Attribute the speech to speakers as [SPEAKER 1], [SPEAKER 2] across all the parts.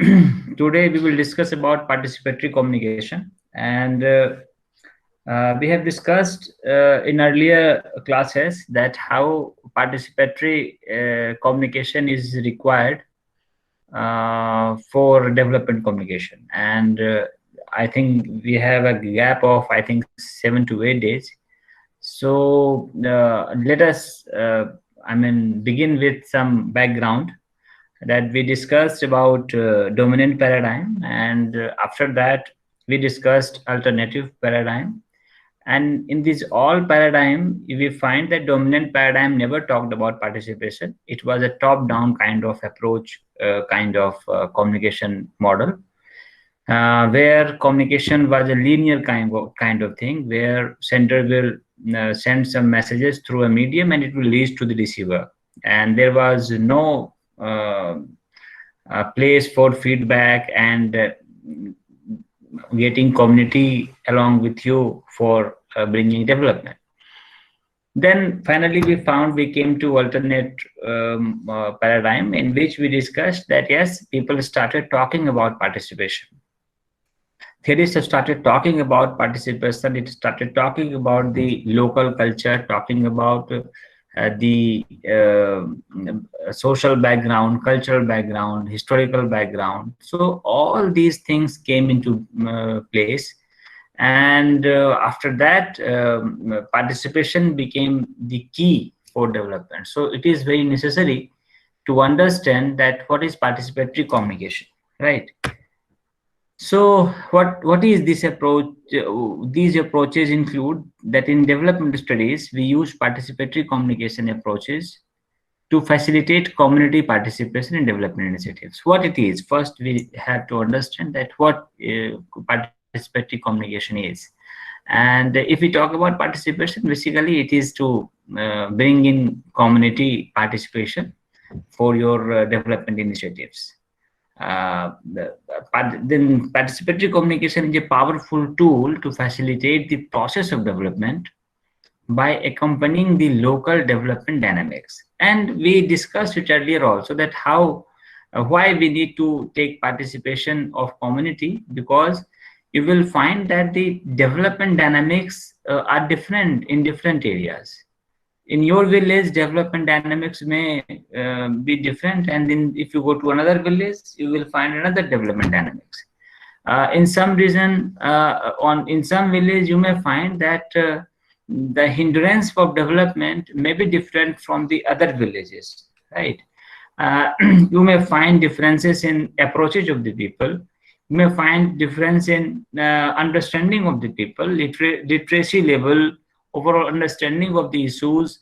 [SPEAKER 1] Today we will discuss about participatory communication, and we have discussed in earlier classes that how participatory communication is required for development communication, and I think we have a gap of, I think, 7 to 8 days. So let us begin with some background that we discussed about dominant paradigm, and after that we discussed alternative paradigm. And in this all paradigm, we find that dominant paradigm never talked about participation. It was a top down kind of approach, kind of communication model, where communication was a linear kind of thing, where sender will send some messages through a medium and it will reach to the receiver, and there was no place for feedback and getting community along with you for bringing development. Then finally we came to alternate paradigm, in which we discussed that yes, people started talking about participation. Theorists started talking about participation. It started talking about the local culture, talking about the social background, cultural background, historical background. So all these things came into place, and after that, participation became the key for development. So it is very necessary to understand that what is participatory communication, right? So what is this approach? These approaches include that in development studies, we use participatory communication approaches to facilitate community participation in development initiatives. What it is, first we have to understand that what participatory communication is. And if we talk about participation, basically it is to bring in community participation for your development initiatives. Then participatory communication is a powerful tool to facilitate the process of development by accompanying the local development dynamics. And we discussed it earlier also, that how why we need to take participation of community, because you will find that the development dynamics are different in different areas. In your village, development dynamics may be different, and then if you go to another village, you will find another development dynamics. In some region, in some village, you may find that the hindrance for development may be different from the other villages, right? You may find differences in approaches of the people. You may find difference in understanding of the people, literacy level, overall understanding of the issues.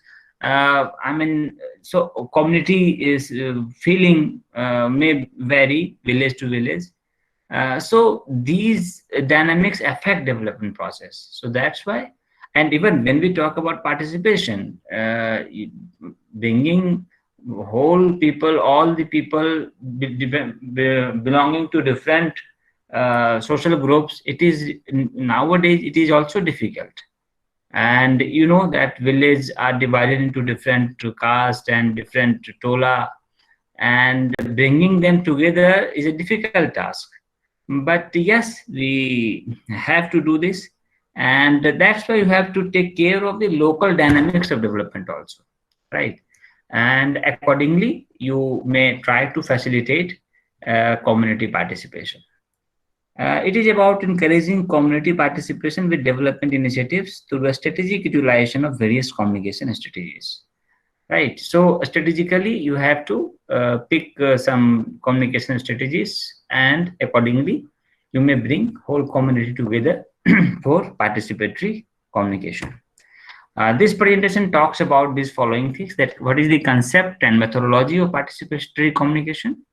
[SPEAKER 1] So community is feeling may vary village to village. So these dynamics affect development process. So that's why, and even when we talk about participation, bringing whole people, all the people belonging to different social groups, it is nowadays it is also difficult. And you know that villages are divided into different caste and different tola, and bringing them together is a difficult task. But yes, we have to do this, and that's why you have to take care of the local dynamics of development also, right? And accordingly, you may try to facilitate community participation. It is about encouraging community participation with development initiatives through a strategic utilization of various communication strategies. Right. So strategically, you have to pick some communication strategies, and accordingly, you may bring whole community together for participatory communication. This presentation talks about these following things: that what is the concept and methodology of participatory communication.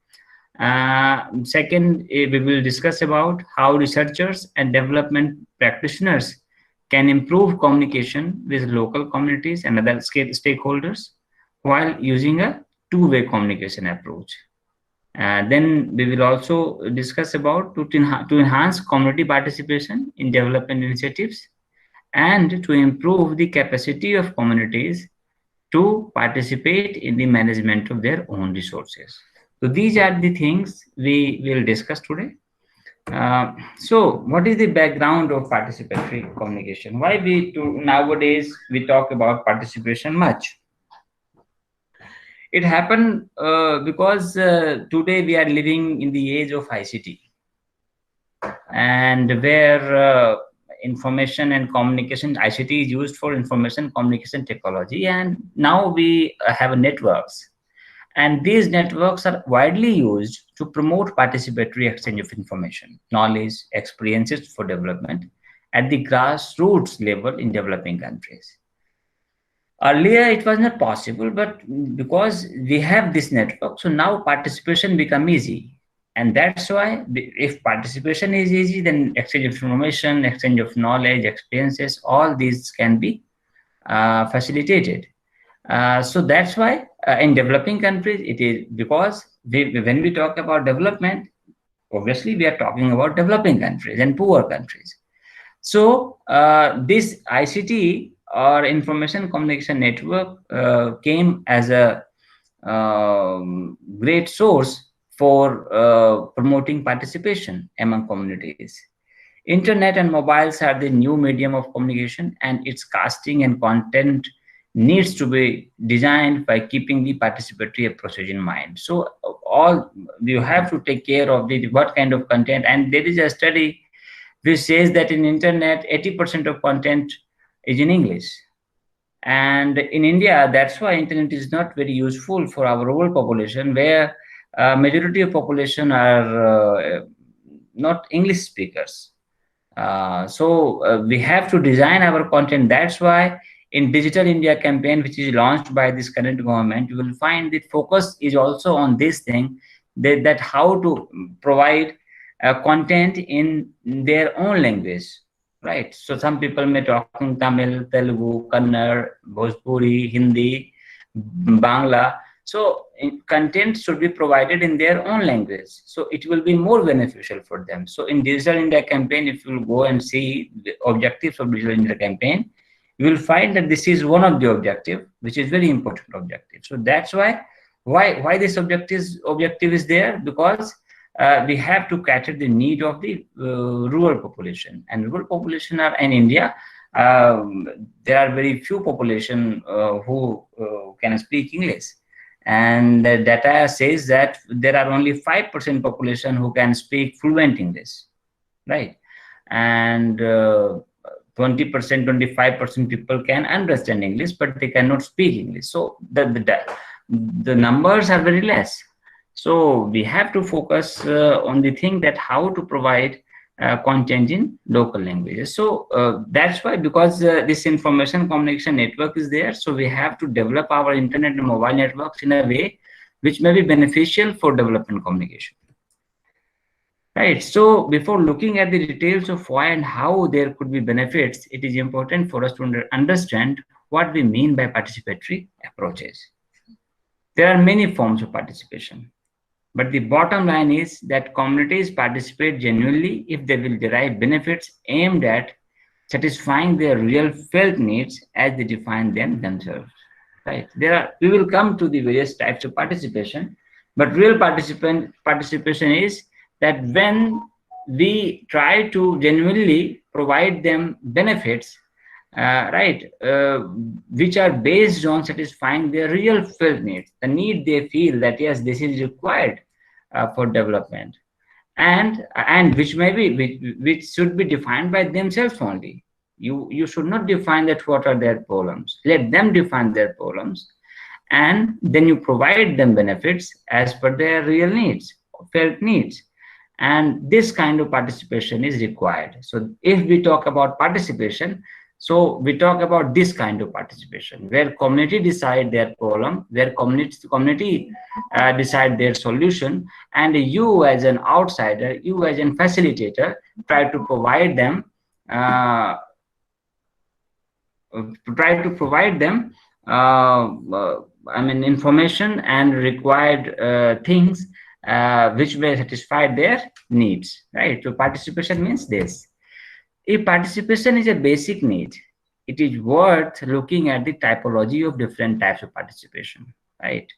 [SPEAKER 1] Second, we will discuss about how researchers and development practitioners can improve communication with local communities and other stakeholders while using a two-way communication approach. Then we will also discuss about to enhance community participation in development initiatives and to improve the capacity of communities to participate in the management of their own resources. So these are the things we will discuss today. So what is the background of participatory communication? Why nowadays we talk about participation much? It happened because today we are living in the age of ICT, and where information and communication, ICT is used for information communication technology, and now we have networks, and these networks are widely used to promote participatory exchange of information, knowledge, experiences for development at the grassroots level in developing countries. Earlier, it was not possible, but because we have this network, so now participation become easy. And that's why if participation is easy, then exchange of information, exchange of knowledge, experiences, all these can be facilitated. So that's why in developing countries, it is because when we talk about development, obviously we are talking about developing countries and poor countries. So this ICT or information communication network came as a great source for promoting participation among communities. Internet and mobiles are the new medium of communication, and its casting and content needs to be designed by keeping the participatory approach in mind. So all you have to take care of the what kind of content, and there is a study which says that in internet 80% of content is in English. And in India, that's why internet is not very useful for our rural population, where majority of population are not English speakers. So we have to design our content. That's why in Digital India campaign, which is launched by this current government, you will find that focus is also on this thing, that how to provide content in their own language, right? So some people may talk in Tamil, Telugu, Kannada, Bhojpuri, Hindi, Bangla. So content should be provided in their own language. So it will be more beneficial for them. So in Digital India campaign, if you will go and see the objectives of Digital India campaign, you will find that this is one of the objective, which is very important objective. So that's why this objective is there, because we have to cater the need of the rural population, and rural population are in India. There are very few population who can speak English, and the data says that there are only 5% population who can speak fluent English, right? And 20%, 25% people can understand English, but they cannot speak English. So the numbers are very less. So we have to focus on the thing that how to provide content in local languages. So that's why, because this information communication network is there, so we have to develop our internet and mobile networks in a way which may be beneficial for development communication. Right. So before looking at the details of why and how there could be benefits, it is important for us to understand what we mean by participatory approaches. There are many forms of participation, but the bottom line is that communities participate genuinely if they will derive benefits aimed at satisfying their real felt needs as they define them themselves. Right. We will come to the various types of participation, but real participation is that when we try to genuinely provide them benefits, which are based on satisfying their real felt needs, the need they feel that yes, this is required for development, and which should be defined by themselves only. You should not define that what are their problems. Let them define their problems, and then you provide them benefits as per their real needs, felt needs. And this kind of participation is required. So if we talk about participation, so we talk about this kind of participation where community decide their problem, where community decide their solution, and you as an outsider, you as a facilitator, try to provide them information and required things which may satisfy their needs, right? So participation means this. If participation is a basic need, it is worth looking at the typology of different types of participation, right?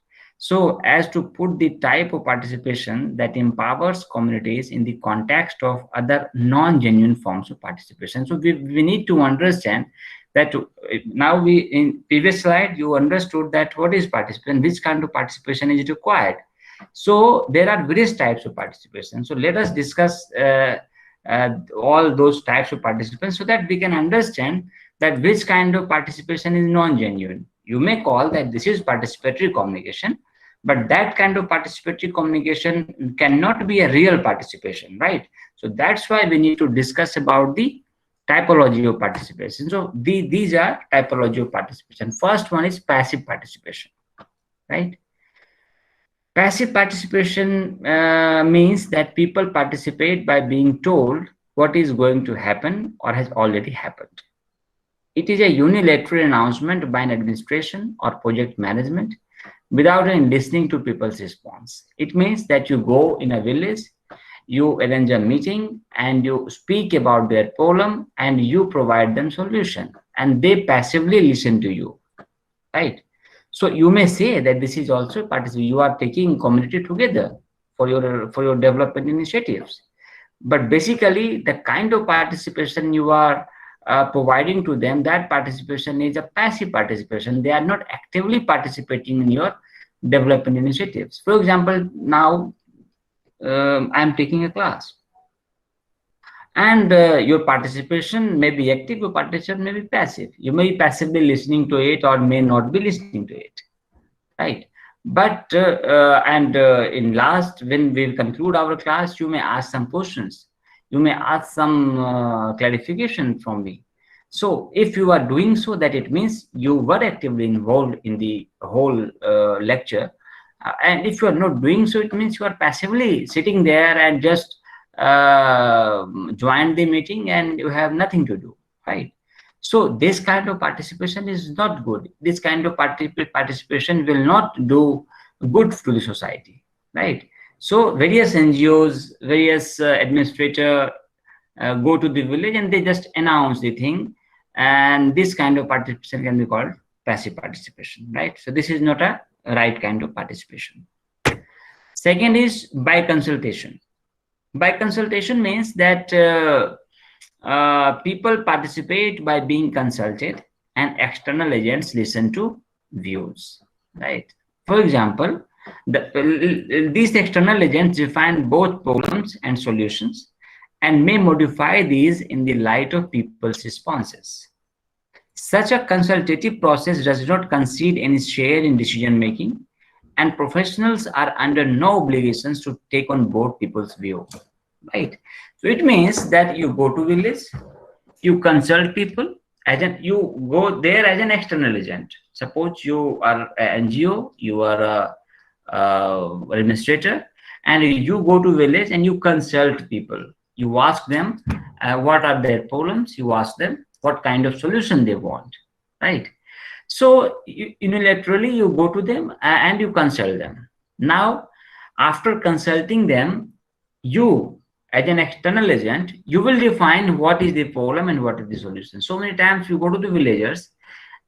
[SPEAKER 1] so as to put the type of participation that empowers communities in the context of other non-genuine forms of participation. So we need to understand that now we, in previous slide, you understood that what is participation, which kind of participation is required. So there are various types of participation. So let us discuss all those types of participants so that we can understand that which kind of participation is non-genuine. You may call that this is participatory communication, but that kind of participatory communication cannot be a real participation, right? So that's why we need to discuss about the typology of participation. So these are typology of participation. First one is passive participation, right? Passive participation means that people participate by being told what is going to happen or has already happened. It is a unilateral announcement by an administration or project management without any listening to people's response. It means that you go in a village, you arrange a meeting, and you speak about their problem, and you provide them solution, and they passively listen to you, right? So you may say that this is also participation. You are taking community together for your development initiatives. But basically, the kind of participation you are providing to them, that participation is a passive participation. They are not actively participating in your development initiatives. For example, now I am taking a class, and your participation may be active, your participation may be passive. You may be passively listening to it or may not be listening to it, right? But in last, when we conclude our class, you may ask some questions, you may ask some clarification from me. So if you are doing so, that it means you were actively involved in the whole lecture. And if you are not doing so, it means you are passively sitting there and just join the meeting and you have nothing to do, right? So this kind of participation is not good. This kind of participation will not do good to the society, right? So various NGOs, various administrator go to the village and they just announce the thing, and this kind of participation can be called passive participation, right? So this is not a right kind of participation. Second is by consultation. By consultation means that people participate by being consulted and external agents listen to views, right? For example, these external agents define both problems and solutions and may modify these in the light of people's responses. Such a consultative process does not concede any share in decision making, and professionals are under no obligations to take on board people's view, right? So it means that you go to village, you consult people, you go there as an external agent. Suppose you are an NGO, you are a administrator, and you go to village and you consult people. You ask them what are their problems. You ask them what kind of solution they want, right? So unilaterally you go to them and you consult them. Now, after consulting them, you as an external agent, you will define what is the problem and what is the solution. So many times we go to the villagers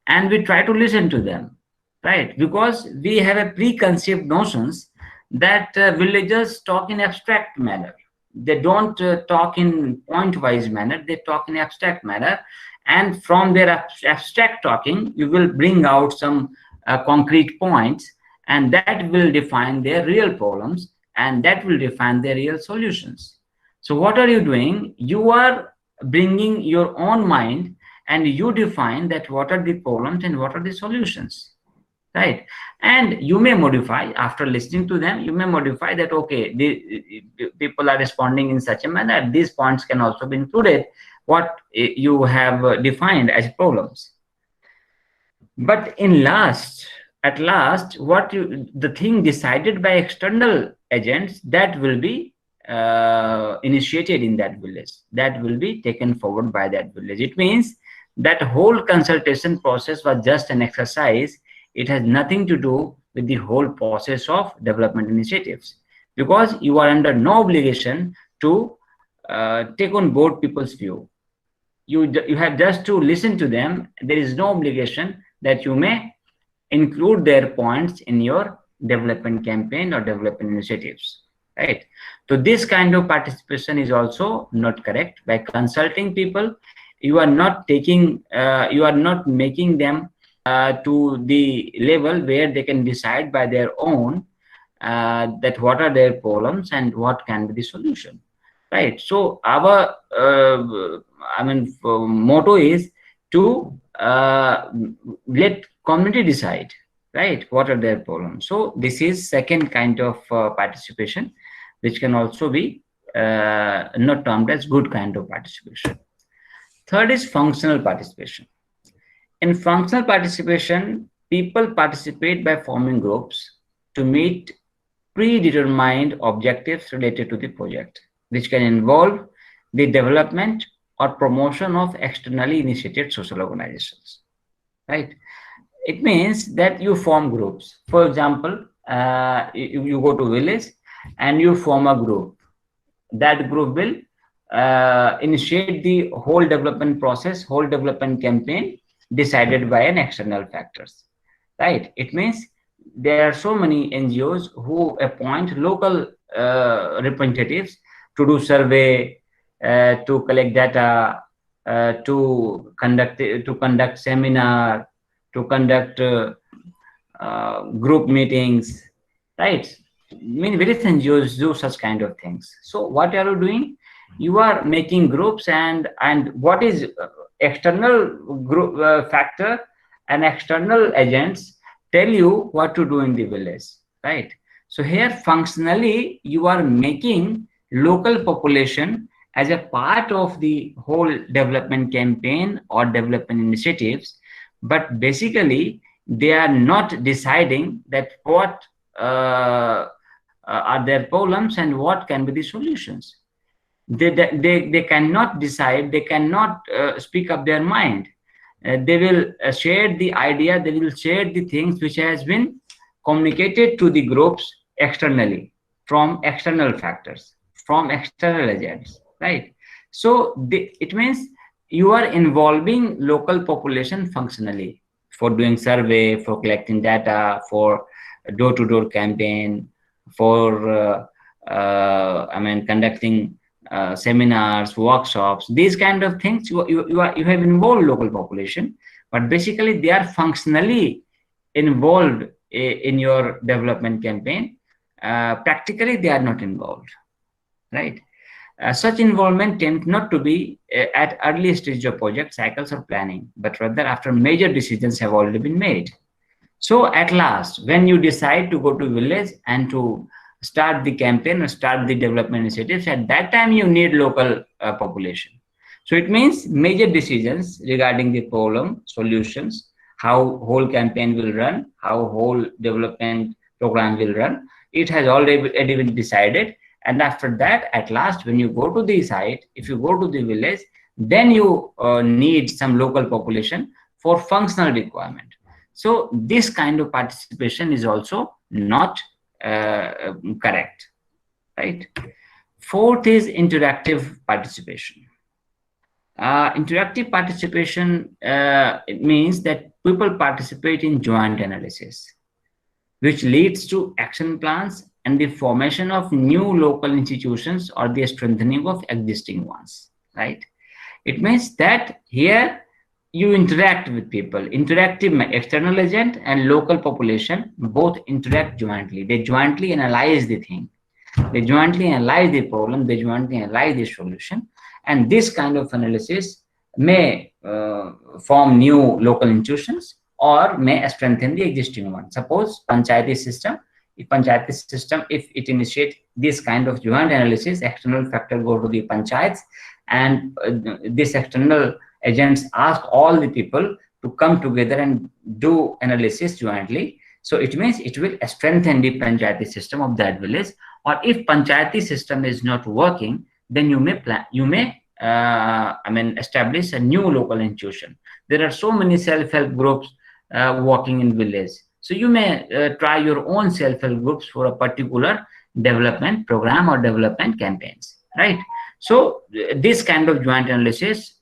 [SPEAKER 1] and we try to listen to them, right? Because we have a preconceived notions that villagers talk in abstract manner. They don't talk in point-wise manner, they talk in abstract manner. And from their abstract talking, you will bring out some concrete points, and that will define their real problems, and that will define their real solutions. So what are you doing? You are bringing your own mind and you define that what are the problems and what are the solutions, right? And you may modify after listening to them. You may modify that, okay, the people are responding in such a manner, these points can also be included what you have defined as problems. But at last, the thing decided by external agents, that will be initiated in that village, that will be taken forward by that village. It means that whole consultation process was just an exercise. It has nothing to do with the whole process of development initiatives, because you are under no obligation to take on board people's view. You have just to listen to them. There is no obligation that you may include their points in your development campaign or development initiatives, right? So this kind of participation is also not correct. By consulting people, you are not taking, you are not making them to the level where they can decide by their own that what are their problems and what can be the solution, right? So our motto is to let community decide, right, what are their problems. So this is second kind of participation, which can also be not termed as good kind of participation. Third is functional participation. In functional participation, people participate by forming groups to meet predetermined objectives related to the project, which can involve the development or promotion of externally initiated social organizations, right? It means that you form groups. For example, you go to village and you form a group. That group will initiate the whole development process, whole development campaign decided by an external factors, right? It means there are so many NGOs who appoint local representatives to do survey, to collect data, to conduct seminar, to conduct group meetings, right? I mean, various NGOs do such kind of things. So what are you doing? You are making groups, and what is external group factor and external agents tell you what to do in the village, right? So here functionally you are making local population as a part of the whole development campaign or development initiatives, but basically they are not deciding that what are their problems and what can be the solutions. They cannot decide, they cannot speak up their mind. They will share the idea, they will share the things which has been communicated to the groups externally, from external factors, from external agents, right? So it means you are involving local population functionally for doing survey, for collecting data, for door-to-door campaign, for conducting seminars, workshops, these kind of things. You have involved local population, but basically they are functionally involved in your development campaign. Practically they are not involved, right? Such involvement tends not to be at early stage of project cycles or planning, but rather after major decisions have already been made. So at last, when you decide to go to village and to start the campaign or start the development initiatives, at that time you need local population. So it means major decisions regarding the problem, solutions, how whole campaign will run, how whole development program will run, it has already been decided. And after that, at last, when you go to the site, if you go to the village, then you need some local population for functional requirement. So this kind of participation is also not correct, right? Fourth is interactive participation. Interactive participation, it means that people participate in joint analysis, which leads to action plans and the formation of new local institutions or the strengthening of existing ones, right? It means that here you interact with people. Interactive external agent and local population both interact jointly. They jointly analyze the thing. They jointly analyze the problem. They jointly analyze the solution. And this kind of analysis may form new local institutions or may strengthen the existing one. Suppose panchayati system. If it initiates this kind of joint analysis, external factor go to the panchayats, and this external agents ask all the people to come together and do analysis jointly. So it means it will strengthen the panchayati system of that village. Or if panchayati system is not working, then you may establish a new local institution. There are so many self-help groups working in village. So you may try your own self-help groups for a particular development program or development campaigns, right? So this kind of joint analysis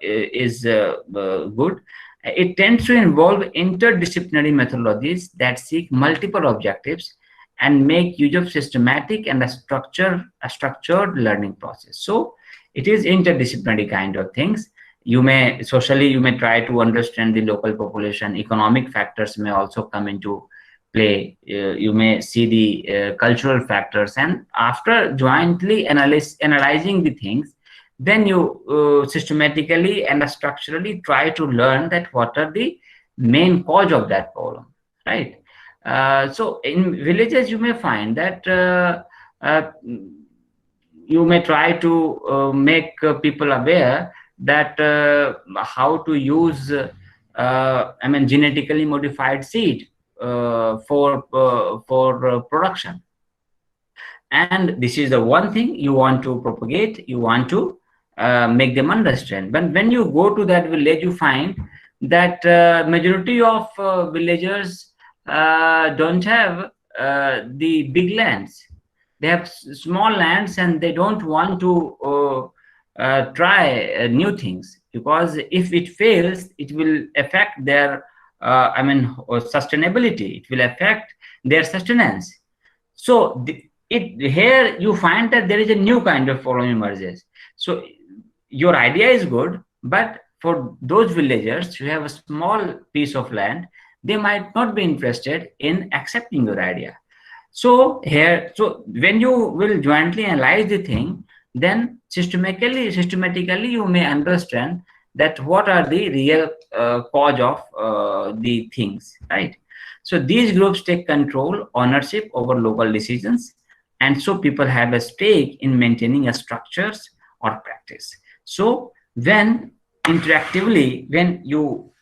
[SPEAKER 1] is good. It tends to involve interdisciplinary methodologies that seek multiple objectives and make use of systematic and a structured learning process. So it is interdisciplinary kind of things. You may socially, you may try to understand the local population. Economic factors may also come into play. You may see the cultural factors, and after jointly analyzing the things, then you systematically and structurally try to learn that what are the main cause of that problem, right? So in villages you may find that uh, you may try to make people aware that how to use I mean genetically modified seed for production. And this is the one thing you want to propagate, you want to make them understand. But when you go to that village, you find that majority of villagers don't have the big lands. They have small lands, and they don't want to try new things, because if it fails, it will affect their I mean sustainability. It will affect their sustenance. So here you find that there is a new kind of problem emerges. So your idea is good, but for those villagers who have a small piece of land, they might not be interested in accepting your idea. So here, so when you will jointly analyze the thing, then systematically you may understand that what are the real cause of the things, right? So these groups take control, ownership over local decisions, and so people have a stake in maintaining a structures or practice. So when interactively, when you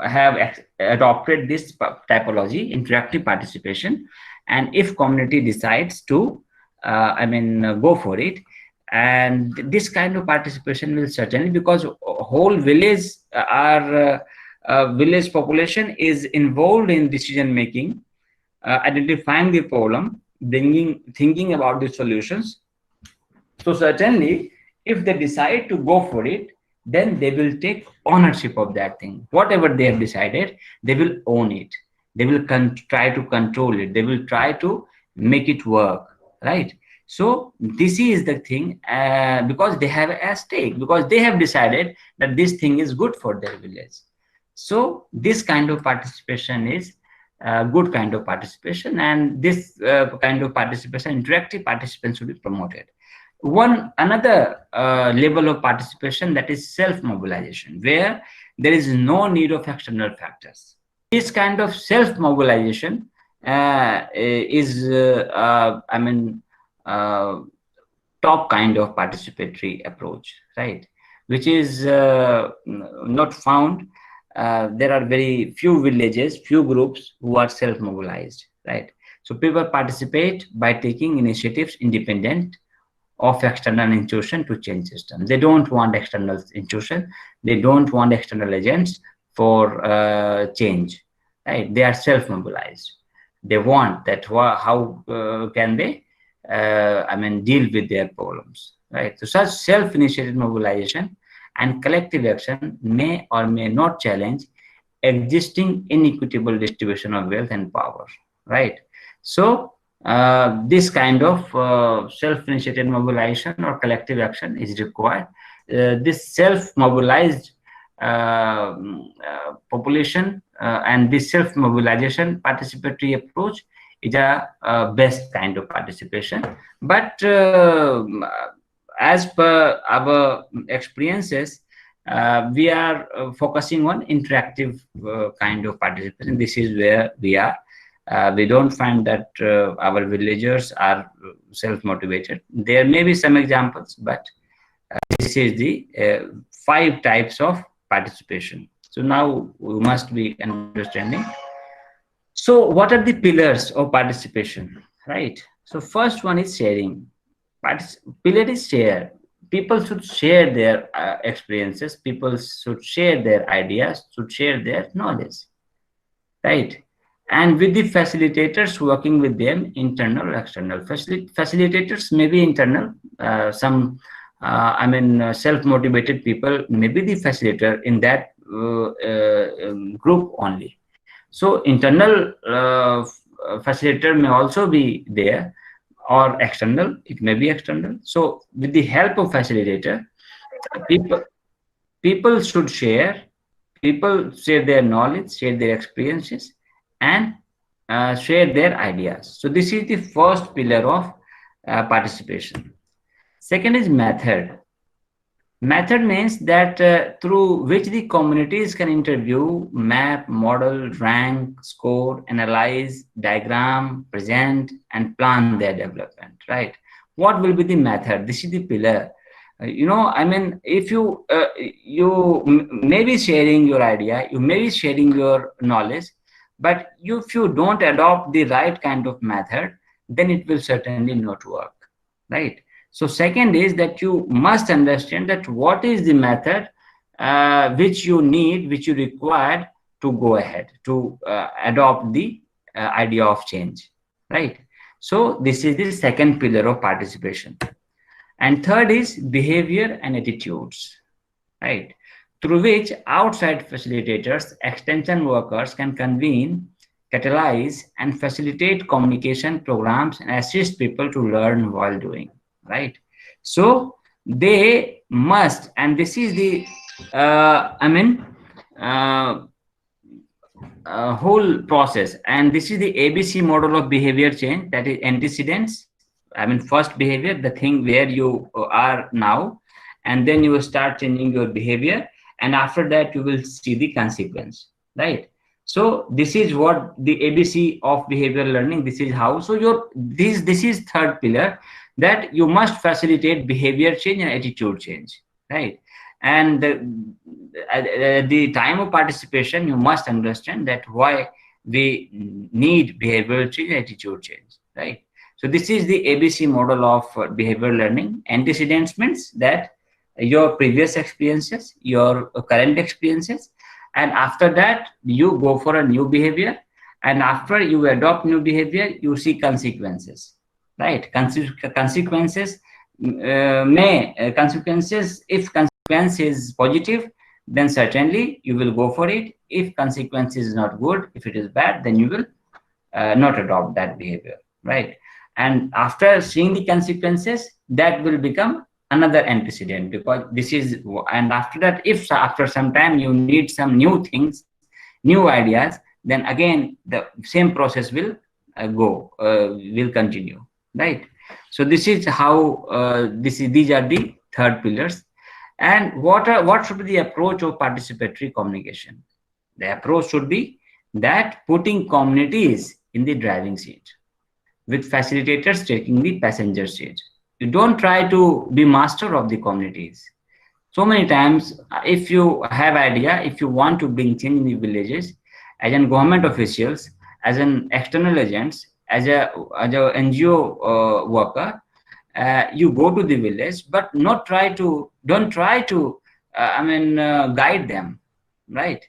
[SPEAKER 1] have adopted this typology, interactive participation, and if community decides to go for it, and this kind of participation will certainly, because whole village village population is involved in decision making, identifying the problem, thinking about the solutions. So certainly if they decide to go for it, then they will take ownership of that thing. Whatever they have decided, they will own it. They will try to control it. They will try to make it work, right? So this is the thing, because they have a stake, because they have decided that this thing is good for their village. So this kind of participation is a good kind of participation, and this kind of participation, interactive participation, should be promoted. Another level of participation, that is self-mobilization, where there is no need of external factors. This kind of self-mobilization is top kind of participatory approach, right? Which is not found. There are very few villages, few groups who are self-mobilized, right? So people participate by taking initiatives independent of external institution to change system. They don't want external institution. They don't want external agents for change, right? They are self-mobilized. They want that. How can they deal with their problems, right? So such self-initiated mobilization and collective action may or may not challenge existing inequitable distribution of wealth and power, right? So this kind of self-initiated mobilization or collective action is required. This self-mobilized population and this self-mobilization participatory approach is a best kind of participation. But as per our experiences, we are focusing on interactive kind of participation. This is where we are. We don't find that our villagers are self-motivated. There may be some examples, but this is the 5 types of participation. So now we must be understanding. So what are the pillars of participation, right? So first one is sharing. Pillar is share. People should share their experiences. People should share their ideas, should share their knowledge, right? And with the facilitators working with them, internal or external. Facilitators may be internal. Self-motivated people may be the facilitator in that group only. So internal facilitator may also be there, or external, it may be external. So with the help of facilitator, people people should share, people share their knowledge, share their experiences, and share their ideas. So this is the first pillar of participation. Second is method. Method means that through which the communities can interview, map, model, rank, score, analyze, diagram, present, and plan their development, right? What will be the method? This is the pillar. I mean, if you may be sharing your idea, you may be sharing your knowledge, but if you don't adopt the right kind of method, then it will certainly not work, right? So second is that you must understand that what is the method which you need, which you require to go ahead, to adopt the idea of change, right? So this is the second pillar of participation. And third is behavior and attitudes, right? Through which outside facilitators, extension workers can convene, catalyze, and facilitate communication programs and assist people to learn while doing, right? So they must, and this is the uh, whole process, and this is the ABC model of behavior change, that is antecedents. I mean, first behavior, the thing where you are now, and then you will start changing your behavior, and after that you will see the consequence, right? So this is what the ABC of behavioral learning, this is how. So this is third pillar, that you must facilitate behavior change and attitude change, right? And at the time of participation, you must understand that why we need behavioral change and attitude change, right? So this is the ABC model of behavioral learning. Antecedents means that your previous experiences, your current experiences, and after that you go for a new behavior, and after you adopt new behavior, you see consequences, right? Consequences consequences, if consequence is positive, then certainly you will go for it. If consequence is not good, if it is bad, then you will not adopt that behavior, right? And after seeing the consequences, that will become another antecedent, because this is, and after that, if after some time you need some new things, new ideas, then again the same process will will continue, right? So this is how these are the third pillars. And what should be the approach of participatory communication? The approach should be that putting communities in the driving seat, with facilitators taking the passenger seat. You don't try to be master of the communities. So many times, if you have idea, if you want to bring change in the villages, as an government officials, as an external agents, as a NGO worker, you go to the village, but don't try to guide them, right?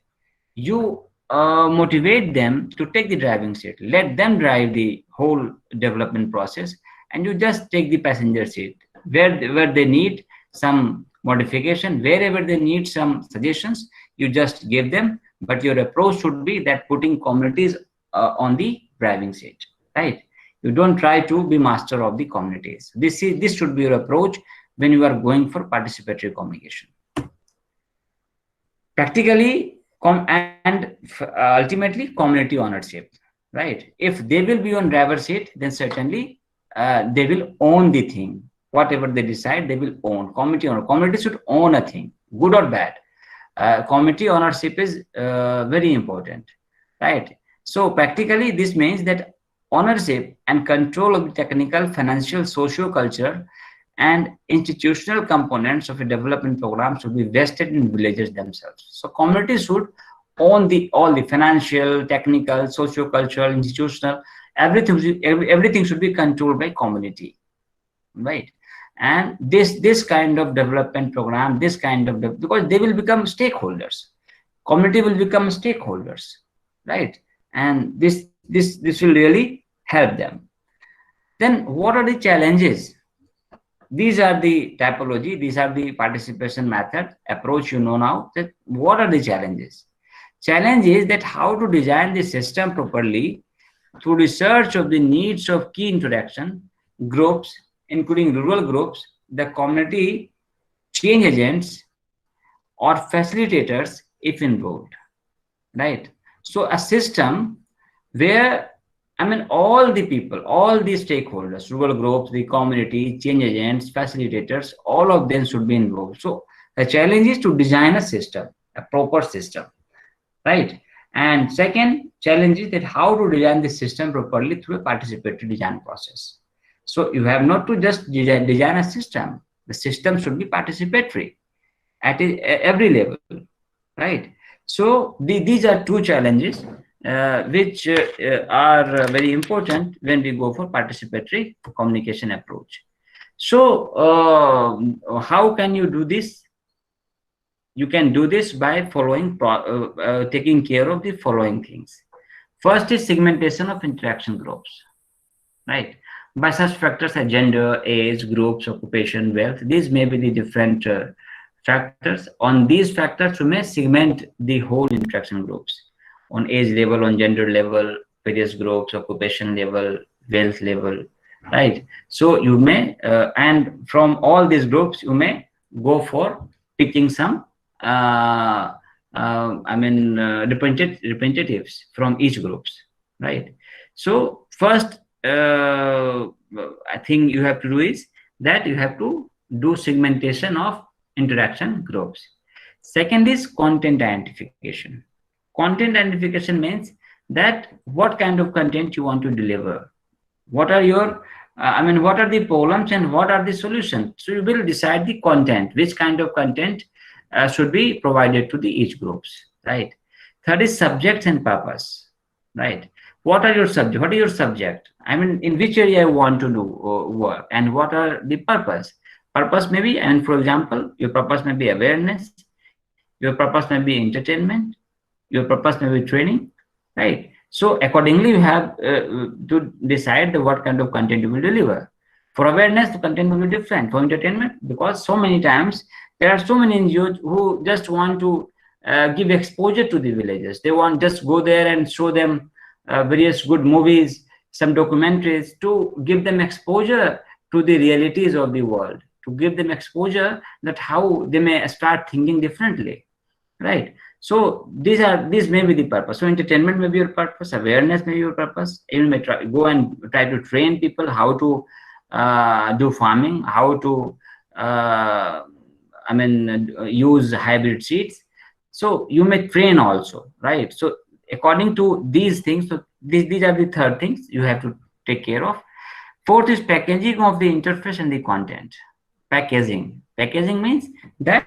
[SPEAKER 1] You motivate them to take the driving seat, let them drive the whole development process, and you just take the passenger seat where they need some modification, wherever they need some suggestions, you just give them. But your approach should be that putting communities on the driving seat, right? You don't try to be master of the communities. This should be your approach when you are going for participatory communication. Practically, and ultimately community ownership, right? If they will be on driver seat, then certainly they will own the thing. Whatever they decide, they will own. Community should own a thing, good or bad. Community ownership is very important, right? So practically, this means that ownership and control of the technical, financial, socio-cultural, and institutional components of a development program should be vested in villagers themselves. So communities should own all the financial, technical, socio-cultural, institutional, everything should be controlled by community, right? And this kind of development program, this kind of because they will become stakeholders, community will become stakeholders, right? And this will really help them. Then what are the challenges? these are the typology, these are the participation method approach. You know now that what are the challenges. Challenge is that how to design the system properly through research of the needs of key interaction groups, including rural groups, the community change agents, or facilitators if involved, right? So a system where, I mean, all the people, all the stakeholders, rural groups, the community, change agents, facilitators, all of them should be involved. So the challenge is to design a system, a proper system, right? And second challenge is that how to design the system properly through a participatory design process. So you have not to just design a system. The system should be participatory at every level, right? So these are two challenges which are very important when we go for participatory communication approach. So how can you do this? You can do this by taking care of the following things. First is segmentation of interaction groups, right? By such factors as gender, age, groups, occupation, wealth, these may be the different factors. On these factors, you may segment the whole interaction groups on age level, on gender level, various groups, occupation level, wealth level, right? So you may, and from all these groups, you may go for picking some, representatives from each groups, right? So first, I think you have to do is that you have to do segmentation of interaction groups. Second is content identification. Content identification means that what kind of content you want to deliver. What are your, what are the problems and what are the solutions? So you will decide the content, which kind of content should be provided to the each groups, right? Third is subjects and purpose, right? What are your subject? What is your subject? I mean, in which area you want to do work, and what are the purpose? Purpose may be, and for example, your purpose may be awareness, your purpose may be entertainment, your purpose may be training, right? So accordingly, you have to decide what kind of content you will deliver. For awareness, the content will be different. For entertainment, because so many times there are so many NGOs who just want to give exposure to the villagers. They want just go there and show them various good movies, some documentaries, to give them exposure to the realities of the world, to give them exposure that how they may start thinking differently, right? So these may be the purpose. So entertainment may be your purpose, awareness may be your purpose. You may go and try to train people how to do farming, how to use hybrid seeds. So you may train also, right? So according to these things, so these are the third things you have to take care of. Fourth is packaging of the interface and the content. Packaging means that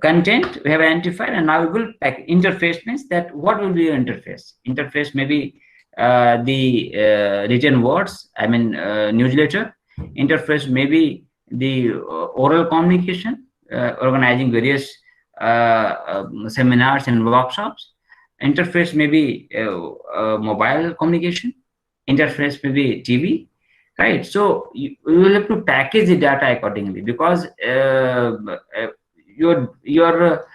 [SPEAKER 1] content we have identified, and now we will pack. Interface means that what will be your interface. Interface may be the written words, newsletter. Interface may be the oral communication, organizing various seminars and workshops. Interface may be mobile communication. Interface may be TV, right? So you will have to package the data accordingly, because your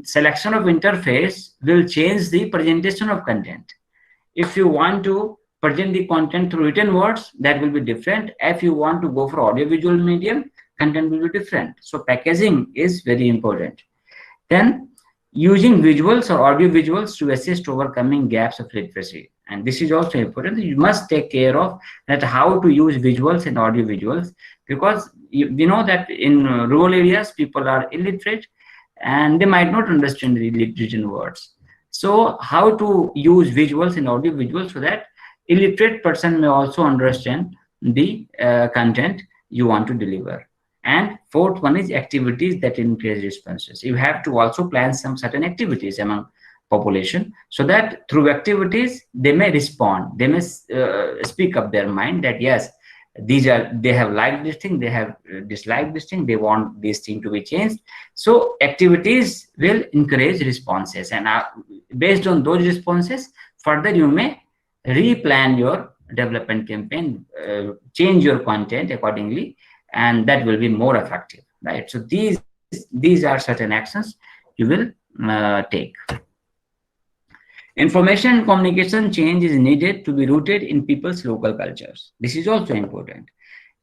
[SPEAKER 1] selection of interface will change the presentation of content. If you want to present the content through written words, that will be different. If you want to go for audiovisual medium, content will be different. So packaging is very important. Then using visuals or audio visuals to assist overcoming gaps of literacy. And this is also important. You must take care of that, how to use visuals and audio visuals, because we know that in rural areas, people are illiterate and they might not understand the written words. So how to use visuals and audio visuals so that illiterate person may also understand the content you want to deliver. And fourth one is activities that increase responses. You have to also plan some certain activities among population, so that through activities they may respond, they may speak up their mind that yes, they have liked this thing, they have disliked this thing, they want this thing to be changed. So activities will encourage responses, and based on those responses, further you may replan your development campaign, change your content accordingly, and that will be more effective, right? So these are certain actions you will take. Information and communication change is needed to be rooted in people's local cultures. This is also important.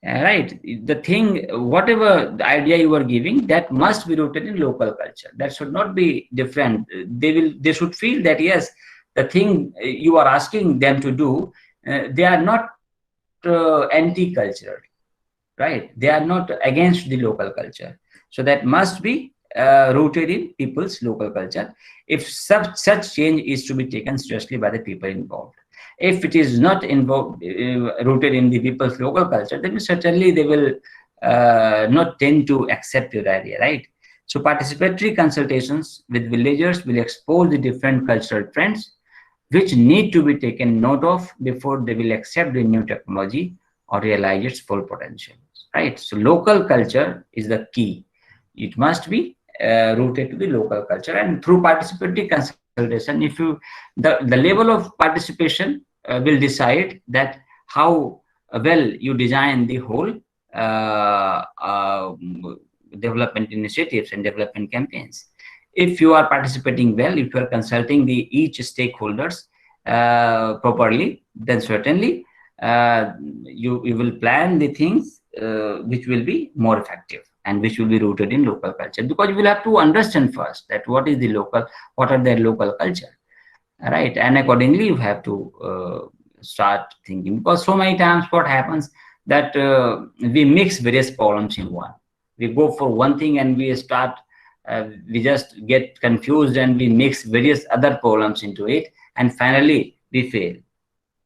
[SPEAKER 1] Right, the thing, whatever the idea you are giving, that must be rooted in local culture. That should not be different. They should feel that yes, the thing you are asking them to do, they are not anti-cultural, right? They are not against the local culture. So that must be rooted in people's local culture. If such change is to be taken seriously by the people involved. If it is not involved, rooted in the people's local culture, then certainly they will not tend to accept your idea, right? So participatory consultations with villagers will expose the different cultural trends which need to be taken note of before they will accept the new technology or realize its full potential, right? So local culture is the key. It must be rooted to the local culture, and through participatory consultation, if you the level of participation will decide that how well you design the whole development initiatives and development campaigns. If you are participating well, if you are consulting the each stakeholders properly, then certainly you will plan the things which will be more effective and which will be rooted in local culture, because you will have to understand first that what is the local, what are their local culture, right? And accordingly you have to start thinking, because so many times what happens that we mix various problems in one. We go for one thing and we start we just get confused and we mix various other problems into it, and finally we fail,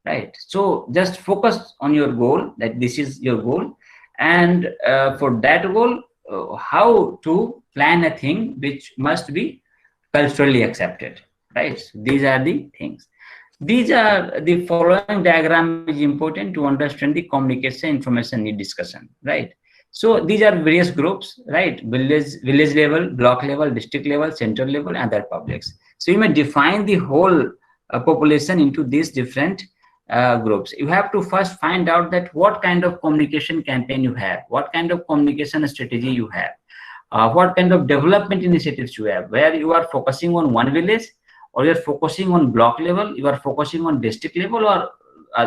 [SPEAKER 1] right? So just focus on your goal, that this is your goal, and for that goal how to plan a thing which must be culturally accepted, right? So these are the things. These are the following diagram is important to understand the communication information need discussion, right? So these are various groups, right? Village level, block level, district level, central level, and other publics. So you may define the whole population into these different groups. You have to first find out that what kind of communication campaign you have, what kind of communication strategy you have, what kind of development initiatives you have, where you are focusing on one village, or you are focusing on block level, you are focusing on district level, or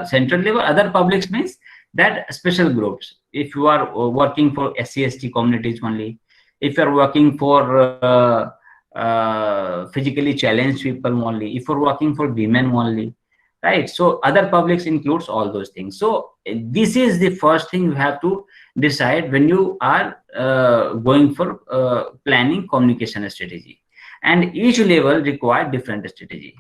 [SPEAKER 1] central level. Other publics means that special groups. If you are working for SC/ST communities only, if you are working for physically challenged people only, if you are working for women only, right? So other publics includes all those things. So this is the first thing you have to decide when you are going for planning communication strategy. And each level require different strategy,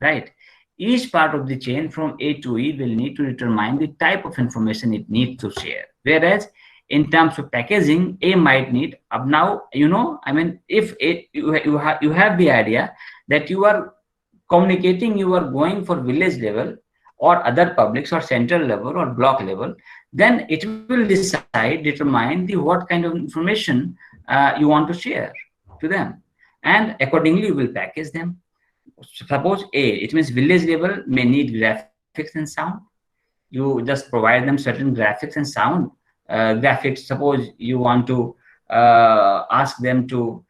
[SPEAKER 1] right? Each part of the chain from A to E will need to determine the type of information it needs to share. Whereas in terms of packaging, A might need up now, you know, I mean, if you have the idea that you are communicating, you are going for village level or other publics or central level or block level, then it will determine the what kind of information you want to share to them, and accordingly you will package them. Suppose A, it means village level may need graphics and sound. You just provide them certain graphics and sound. Graphics, suppose you want to ask them to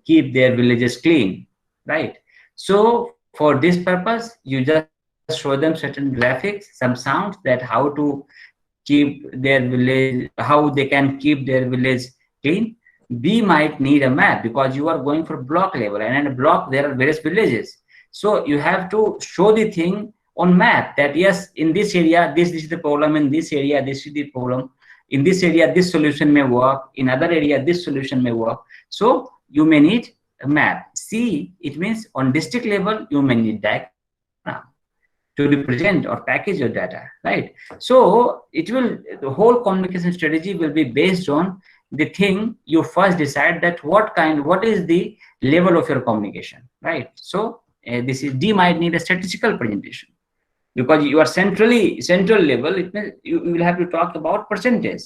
[SPEAKER 1] keep their villages clean, right? So for this purpose, you just show them certain graphics, some sounds, that how to keep their village, how they can keep their village clean. B might need a map, because you are going for block level, and in a block there are various villages. So you have to show the thing on map that yes, in this area this is the problem, in this area this is the problem, in this area this solution may work, in other area this solution may work. So you may need a map. C, it means on district level you may need diagram to represent or package your data, right? So it will, the whole communication strategy will be based on the thing you first decide, that what is the level of your communication, right? So this is D might need a statistical presentation, because you are central level. It means you will have to talk about percentage.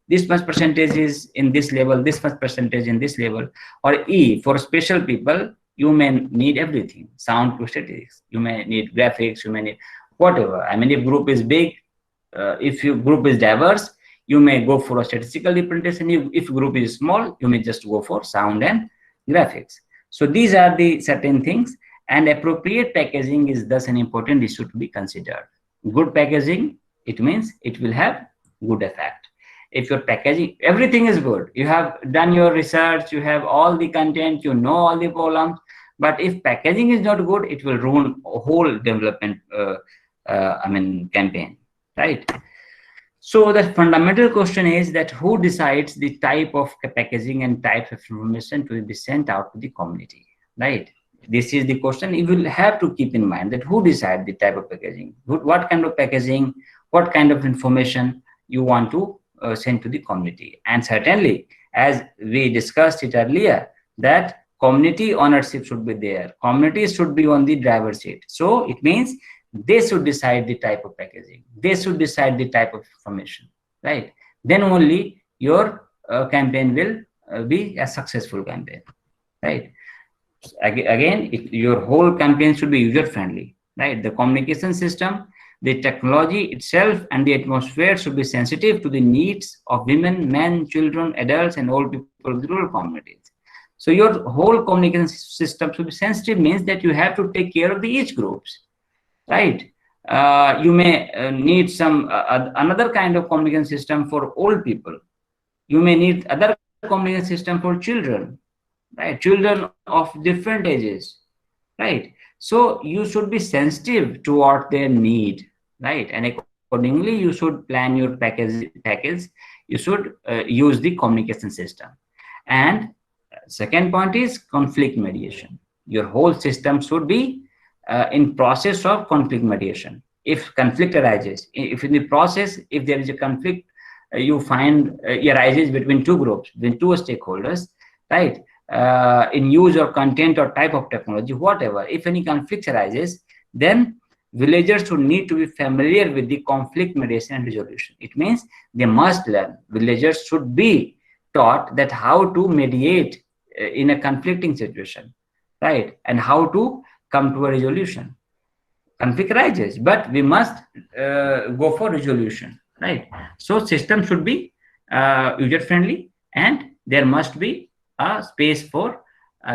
[SPEAKER 1] This much percentage is in this level, this much percentage in this level. Or E, for special people, you may need everything, sound to statistics, you may need graphics, you may need whatever. I mean, if group is big, if your group is diverse, you may go for a statistical representation. If group is small, you may just go for sound and graphics. So these are the certain things, and appropriate packaging is thus an important issue to be considered. Good packaging, it means it will have good effect. If your packaging, everything is good, you have done your research, you have all the content, you know all the problems, but if packaging is not good, it will ruin a whole development campaign, right? So the fundamental question is that who decides the type of packaging and type of information to be sent out to the community, right? This is the question you will have to keep in mind, that who decide the type of packaging, what kind of packaging, what kind of information you want to send to the community. And certainly, as we discussed it earlier, that community ownership should be there. Communities should be on the driver's seat. So it means they should decide the type of packaging, they should decide the type of information, right? Then only your campaign will be a successful campaign, right? Again, your whole campaign should be user friendly, right? The communication system, the technology itself, and the atmosphere should be sensitive to the needs of women, men, children, adults, and all people of the rural communities. So your whole communication system should be sensitive, means that you have to take care of the each groups, right? You may need some another kind of communication system for old people. You may need other communication system for children, right? Children of different ages, right? So you should be sensitive to what they need, right? And accordingly, you should plan your package. You should use the communication system. And second point is conflict mediation. Your whole system should be in process of conflict mediation. If conflict arises, if in the process, if there is a conflict, you find arises between two groups, between two stakeholders, right? In use or content or type of technology, whatever, if any conflict arises, then villagers should need to be familiar with the conflict mediation and resolution. It means they must learn, villagers should be taught that how to mediate in a conflicting situation, right? And how to come to a resolution. Conflict arises, but we must go for resolution, right? So system should be user friendly, and there must be a space for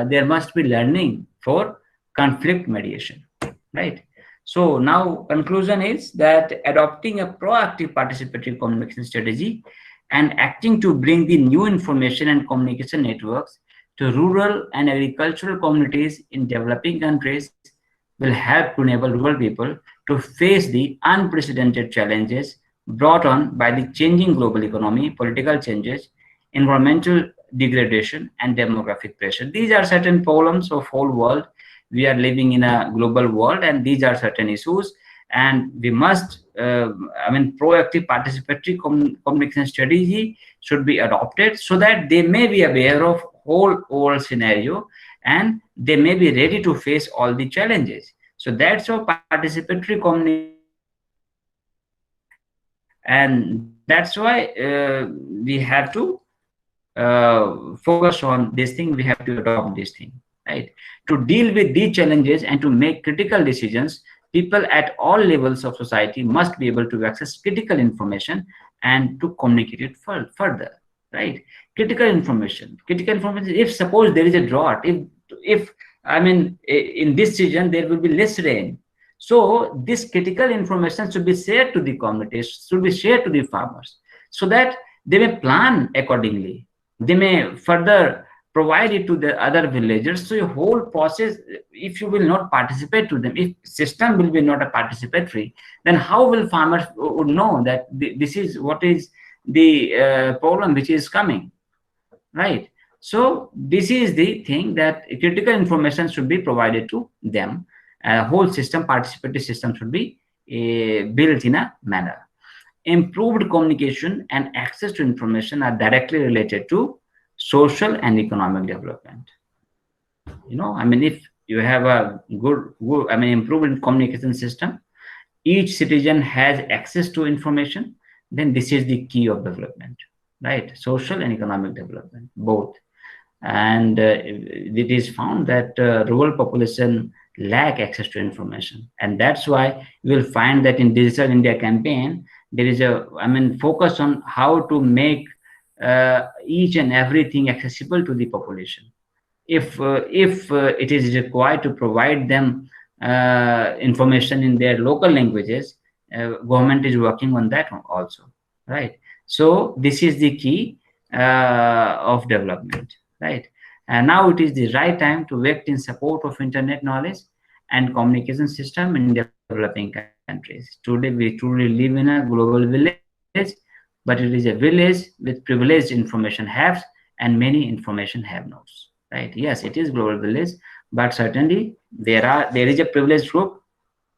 [SPEAKER 1] there must be learning for conflict mediation, right? So now conclusion is that adopting a proactive participatory communication strategy and acting to bring the new information and communication networks to rural and agricultural communities in developing countries will help to enable rural people to face the unprecedented challenges brought on by the changing global economy, political changes, environmental degradation, and demographic pressure. These are certain problems of whole world. We are living in a global world, and these are certain issues, and we must proactive participatory communication strategy should be adopted, so that they may be aware of whole overall scenario, and they may be ready to face all the challenges. So that's how participatory communication, and that's why we have to focus on this thing. We have to adopt this thing, right? To deal with these challenges and to make critical decisions, people at all levels of society must be able to access critical information and to communicate it further, right? Critical information. If suppose there is a drought, if in this season there will be less rain, so this critical information should be shared to the communities, should be shared to the farmers, so that they may plan accordingly. They may further provide it to the other villagers. So your whole process, if you will not participate to them, if system will be not a participatory, then how will farmers would know that this is what is the problem which is coming, right? So this is the thing, that critical information should be provided to them. Whole system, participatory system, should be built in a manner. Improved communication and access to information are directly related to social and economic development. If you have a good improved communication system, each citizen has access to information, then this is the key of development, right? Social and economic development, both. And it is found that rural population lack access to information, and that's why you will find that in Digital India campaign, there is a, I mean, focus on how to make each and everything accessible to the population. If it is required to provide them information in their local languages, government is working on that also, right? So this is the key of development, right? And now it is the right time to act in support of internet knowledge and communication system in developing countries. Today we truly live in a global village, but it is a village with privileged information haves and many information have nodes, right? Yes, it is global village, but certainly there is a privileged group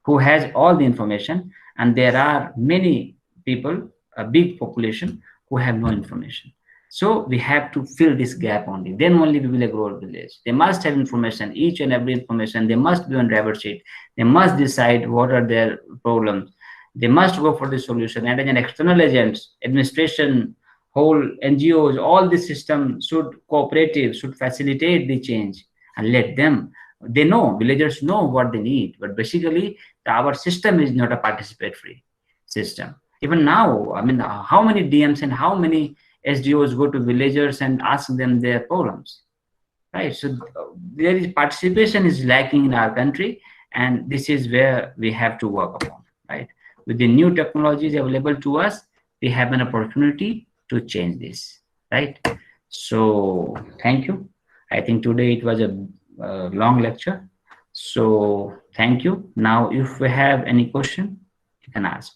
[SPEAKER 1] who has all the information, and there are many people, a big population, who have no information. So we have to fill this gap only. Then only we will a global village. They must have information, each and every information. They must be on driver sheet. They must decide what are their problems. They must go for the solution. And as an external agents, administration, whole NGOs, all the system should cooperative, should facilitate the change and let them. They know, villagers know what they need, but basically our system is not a participatory system. Even now, I mean, how many DMs and how many SDOs go to villagers and ask them their problems, right? So there is participation is lacking in our country, and this is where we have to work upon, right? With the new technologies available to us, we have an opportunity to change this, right? So thank you. I think today it was a long lecture. So thank you. Now, if we have any question, you can ask.